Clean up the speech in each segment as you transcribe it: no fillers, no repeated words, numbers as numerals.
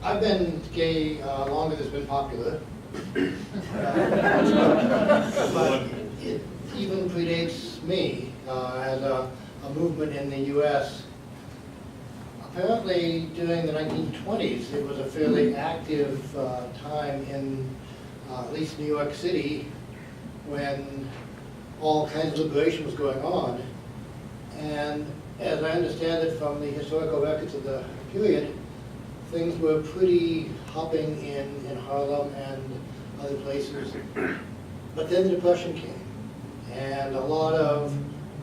I've been gay longer than it's been popular. But it even predates me as a movement in the U.S. Apparently, during the 1920s, it was a fairly active time in at least New York City, when all kinds of liberation was going on. And as I understand it from the historical records of the period, things were pretty hopping in Harlem and other places. But then the Depression came, and a lot of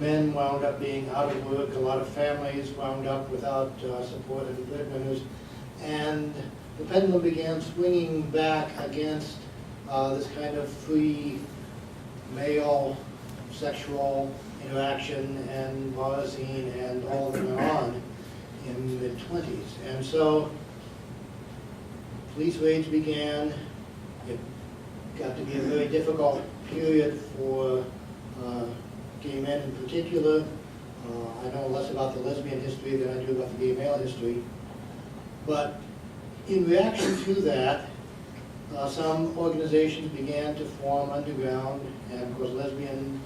men wound up being out of work, a lot of families wound up without support and breadwinners, and the pendulum began swinging back against this kind of free male sexual interaction and bar scene and all that went on in the mid-20s. And so police raids began. It got to be a very difficult period for gay men in particular. I know less about the lesbian history than I do about the gay male history. But in reaction to that, some organizations began to form underground, and of course lesbian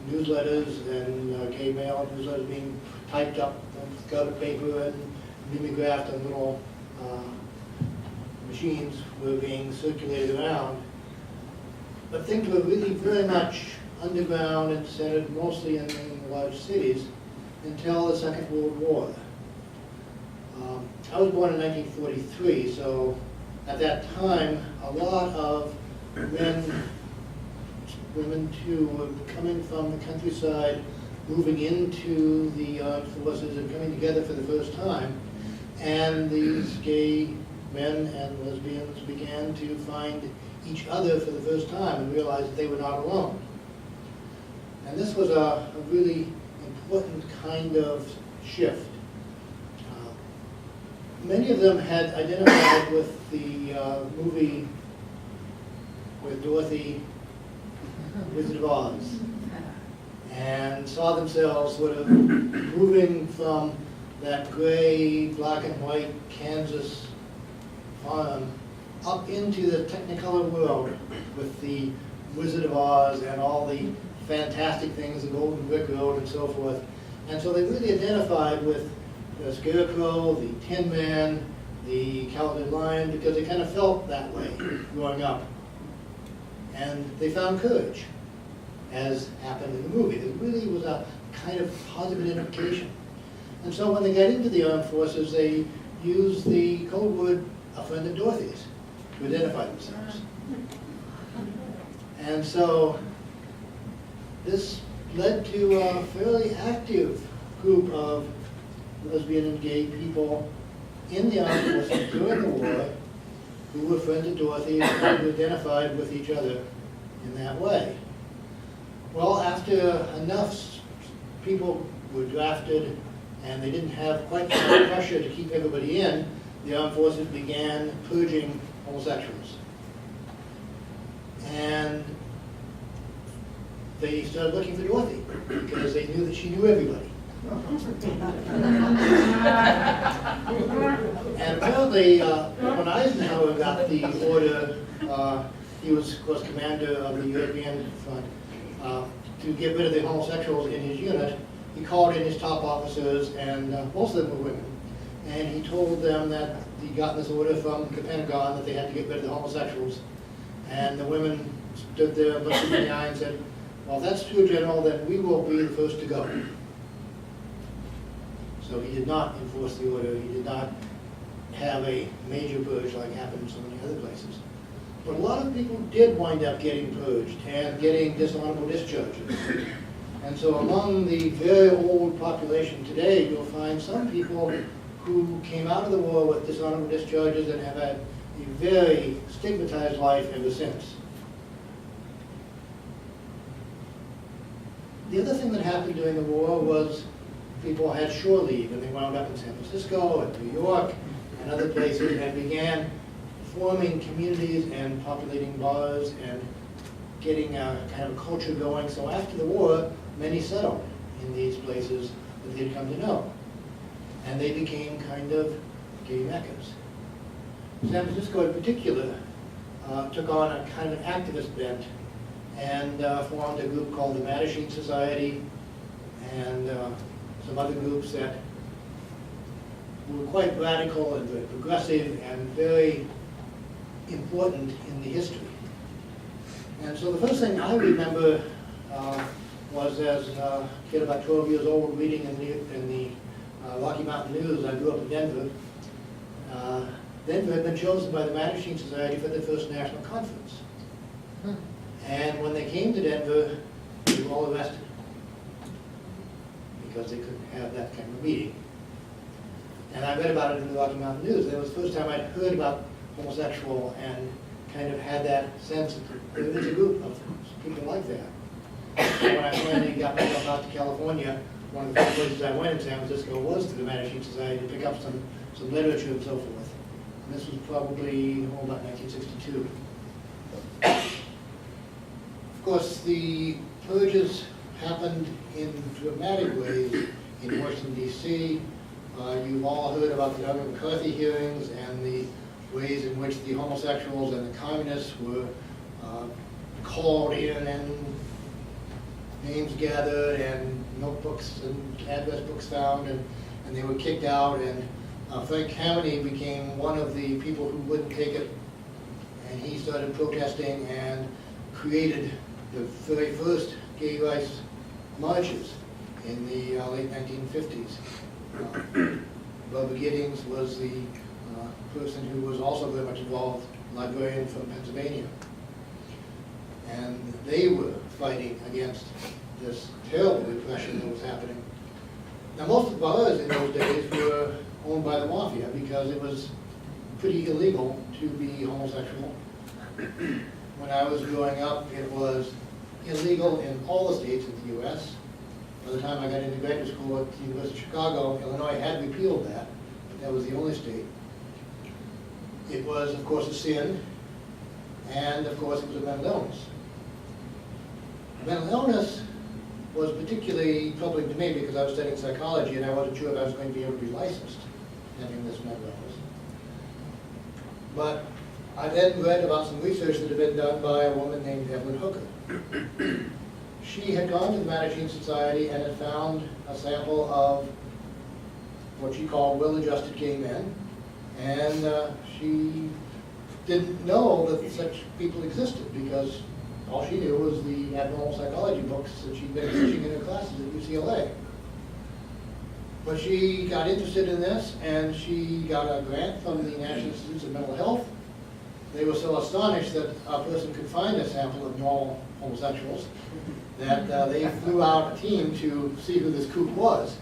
newsletters and gay male newsletters being typed up on scattered paper and mimeographed on little machines were being circulated around. But things were really very much underground and centered mostly in large cities until the Second World War. I was born in 1943, so at that time, a lot of men, women too, were coming from the countryside, moving into the armed forces and coming together for the first time. And these gay men and lesbians began to find each other for the first time and realize that they were not alone. And this was a really important kind of shift. Many of them had identified with the movie with Dorothy, Wizard of Oz, and saw themselves sort of moving from that gray, black and white Kansas farm up into the Technicolor world with the Wizard of Oz and all the fantastic things, the Golden Brick Road and so forth. And so they really identified with the Scarecrow, the Tin Man, the Cowardly Lion, because they kind of felt that way growing up. And they found courage, as happened in the movie. There really was a kind of positive identification. And so when they got into the armed forces, they used the code word, a friend of Dorothy's, to identify themselves. And so this led to a fairly active group of lesbian and gay people in the armed forces during the war who were friends of Dorothy and who identified with each other in that way. Well, after enough people were drafted and they didn't have quite the pressure to keep everybody in, the armed forces began purging homosexuals. And they started looking for Dorothy because they knew that she knew everybody. And apparently, when Eisenhower got the order, he was, of course, commander of the European Front, to get rid of the homosexuals in his unit. He called in his top officers, and most of them were women. And he told them that he'd gotten this order from the Pentagon that they had to get rid of the homosexuals. And the women stood there, looked him in the eye and said, "Well, if that's true, General, then we will be the first to go." So he did not enforce the order. He did not have a major purge like happened in so many other places. But a lot of people did wind up getting purged and getting dishonorable discharges. And so among the very old population today, you'll find some people who came out of the war with dishonorable discharges and have had a very stigmatized life ever since. The other thing that happened during the war was people had shore leave, and they wound up in San Francisco and New York and other places and began forming communities and populating bars and getting a kind of a culture going. So after the war, many settled in these places that they'd come to know. And they became kind of gay meccas. San Francisco in particular took on a kind of activist bent and formed a group called the Mattachine Society and some other groups that were quite radical and very progressive and very important in the history. And so the first thing I remember was as a kid about 12 years old reading in the Rocky Mountain News. I grew up in Denver. Denver had been chosen by the Mattachine Society for their first national conference. And when they came to Denver, they were all arrested because they couldn't have that kind of meeting. And I read about it in the Rocky Mountain News. And it was the first time I'd heard about homosexual and kind of had that sense that there is a group of people like that. And when I finally got myself out to California, one of the first places I went in San Francisco was to the Mattachine Society to pick up some literature and so forth. And this was probably about 1962. Of course, the purges happened in dramatic ways in Washington, D.C. You've all heard about the Governor McCarthy hearings and the ways in which the homosexuals and the communists were called in and names gathered and notebooks and address books found, and they were kicked out. And Frank Kameny became one of the people who wouldn't take it, and he started protesting and created the very first gay rights marches in the late 1950s. Bubba Giddings was the person who was also very much involved, librarian from Pennsylvania. And they were fighting against this terrible repression that was happening. Now, most of the bars in those days were owned by the mafia because it was pretty illegal to be homosexual. When I was growing up, it was illegal in all the states in the U.S. By the time I got into graduate school at the University of Chicago, Illinois had repealed that, but that was the only state. It was, of course, a sin, and of course, it was a mental illness. Mental illness was particularly troubling to me because I was studying psychology and I wasn't sure if I was going to be able to be licensed having this mental illness. But I then read about some research that had been done by a woman named Evelyn Hooker. She had gone to the Mattachine Society and had found a sample of what she called well-adjusted gay men, and she didn't know that such people existed because all she knew was the abnormal psychology books that she'd been teaching in her classes at UCLA. But she got interested in this, and she got a grant from the National Institutes of Mental Health. They were so astonished that a person could find a sample of normal homosexuals that they flew out a team to see who this kook was.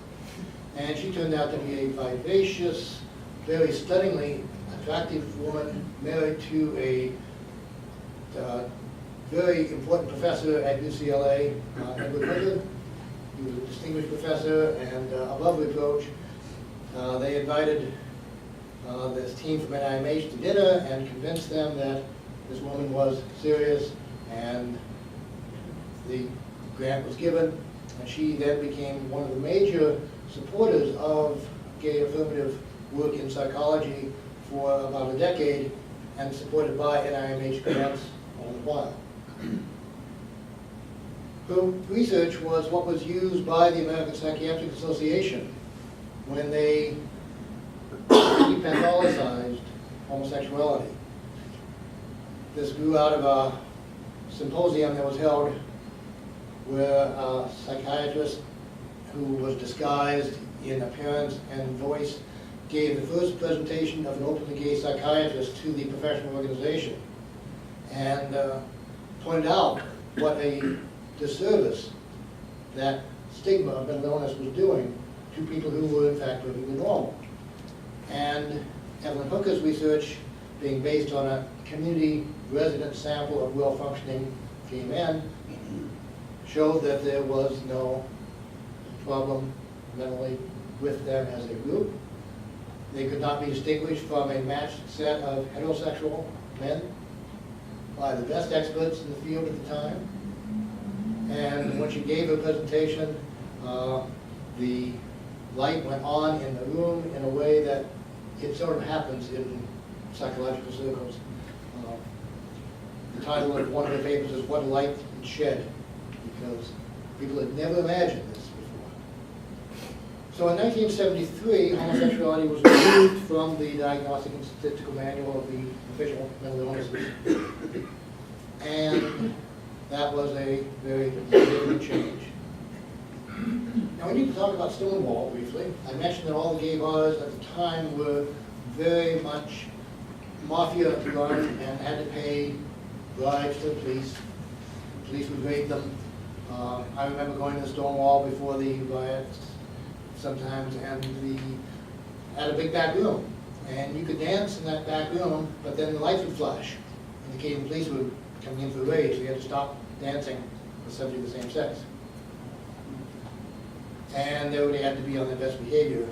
And she turned out to be a vivacious, very stunningly attractive woman married to a very important professor at UCLA, Edward Hooker. He was a distinguished professor, and above reproach, they invited this team from NIMH to dinner and convinced them that this woman was serious, and the grant was given, and she then became one of the major supporters of gay affirmative work in psychology for about a decade, and supported by NIMH grants all the while. Her research was what was used by the American Psychiatric Association when they depathologized homosexuality. This grew out of a symposium that was held where a psychiatrist who was disguised in appearance and voice gave the first presentation of an openly gay psychiatrist to the professional organization, and pointed out what a disservice that stigma of mental illness was doing to people who were in fact perfectly normal. And Evelyn Hooker's research, being based on a community resident sample of well-functioning gay men, showed that there was no problem mentally with them as a group. They could not be distinguished from a matched set of heterosexual men by the best experts in the field at the time. And when she gave her presentation, the light went on in the room in a way that it sort of happens in psychological circles. The title of one of the papers is "What Light It Shed," because people had never imagined this before. So in 1973, homosexuality was removed from the Diagnostic and Statistical Manual of the Official Mental Illnesses. And that was a very significant change. Now we need to talk about Stonewall briefly. I mentioned that all the gay bars at the time were very much mafia-run and had to pay bribes to the police. The police would raid them. I remember going to Stonewall before the riots sometimes, and had a big back room. And you could dance in that back room, but then the lights would flash, indicating the police were coming in for the raid, so you had to stop dancing with somebody of the same sex. And everybody had to be on their best behavior.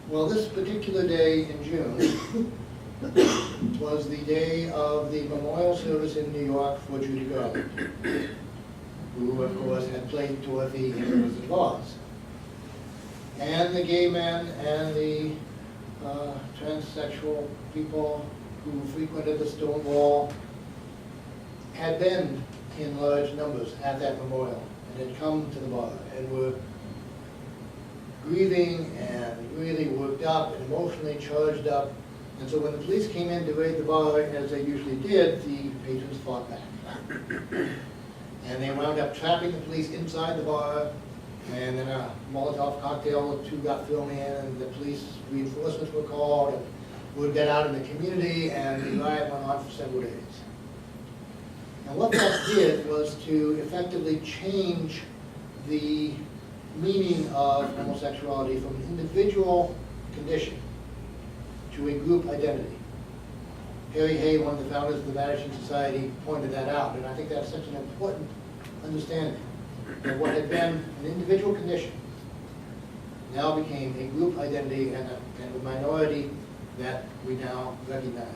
Well, this particular day in June was the day of the memorial service in New York for Judy Garland, who, of course, had played Dorothy in The Wizard of Oz. And the gay men and the transsexual people who frequented the Stonewall had been in large numbers at that memorial and had come to the bar and were grieving and really worked up and emotionally charged up. And so when the police came in to raid the bar, as they usually did, the patrons fought back. And they wound up trapping the police inside the bar, and then a Molotov cocktail or two got thrown in, and the police reinforcements were called, and word got out in the community, and the riot went on for several days. And what that did was to effectively change the meaning of homosexuality from an individual condition to a group identity. Harry Hay, one of the founders of the Vanishing Society, pointed that out, and I think that's such an important understanding that what had been an individual condition now became a group identity and a minority that we now recognize.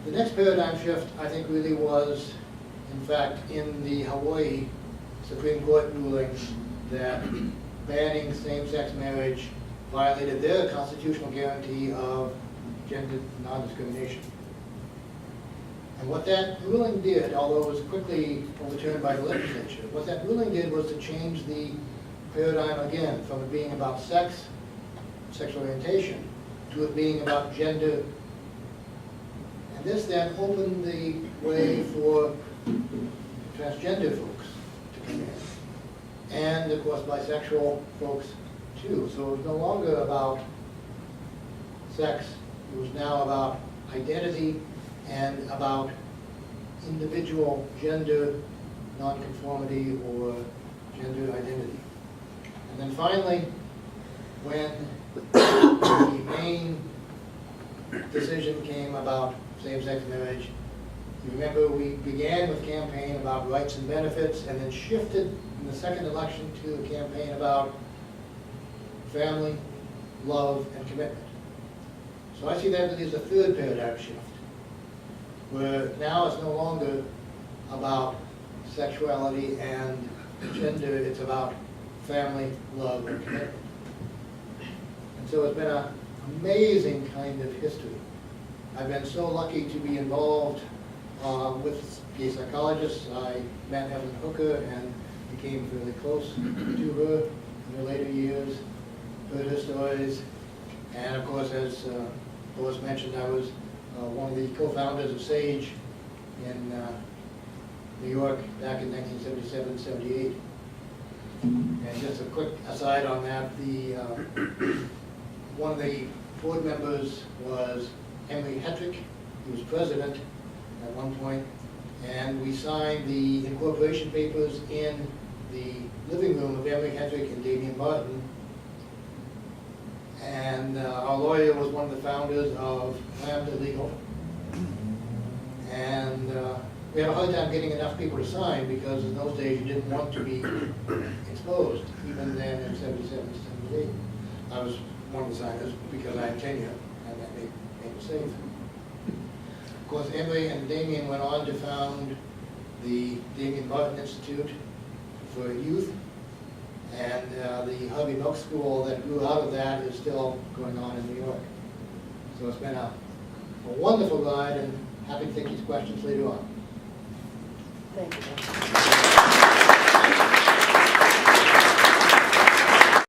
The next paradigm shift, I think, really was, in fact, in the Hawaii Supreme Court ruling that banning same-sex marriage violated their constitutional guarantee of gender non-discrimination. And what that ruling did, although it was quickly overturned by the legislature, what that ruling did was to change the paradigm again from it being about sex, sexual orientation, to it being about gender. And this then opened the way for transgender folks to come in. And, of course, bisexual folks too. So it was no longer about sex, it was now about identity and about individual gender nonconformity or gender identity. And then finally, when the Maine decision came about same-sex marriage, you remember we began with a campaign about rights and benefits and then shifted in the second election to a campaign about family, love, and commitment. So I see that as a third paradigm shift, where now it's no longer about sexuality and gender, it's about family, love, and commitment. And so it's been an amazing kind of history. I've been so lucky to be involved with gay psychologists. I met Evelyn Hooker and became really close to her in her later years, heard her stories, and of course, as Lois mentioned, I was one of the co-founders of SAGE in New York back in 1977-78. And just a quick aside on that, one of the board members was Henry Hetrick. He was president at one point, and we signed the incorporation papers in the living room of Henry Hetrick and Damian Martin. And our lawyer was one of the founders of Lambda Legal. And we had a hard time getting enough people to sign because in those days you didn't want to be exposed, even then in 77, 78. I was one of the signers because I had tenure, and that made it safe. Of course, Emily and Damien went on to found the Damian Martin Institute for Youth, And the Hubby Milk School that grew out of that is still going on in New York. So it's been a wonderful ride, and happy to take these questions later on. Thank you.